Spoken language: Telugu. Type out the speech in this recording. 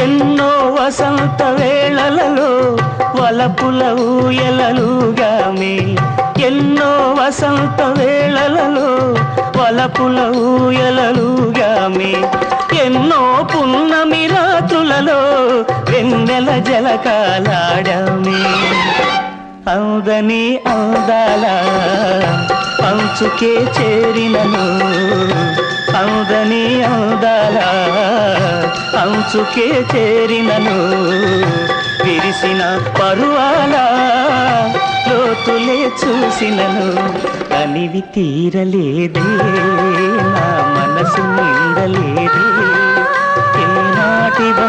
ఎన్నో వసంత వేళలలో వలపుల ఊయలలుగామే ఎన్నో వసంత వేళలలో వలపుల ఊయలలుగామే ఎన్నో పున్నమి రాత్రులలో వెన్నెల జలకాలాడమే అందని అందాల అంచుకే చేరినను అందని అందాల అంచుకే చేరినను విరిసిన పరువాల లోతులే చూసినను అనివి తీరలేదే నా మనసు నిండలేదే ఏనాటిదో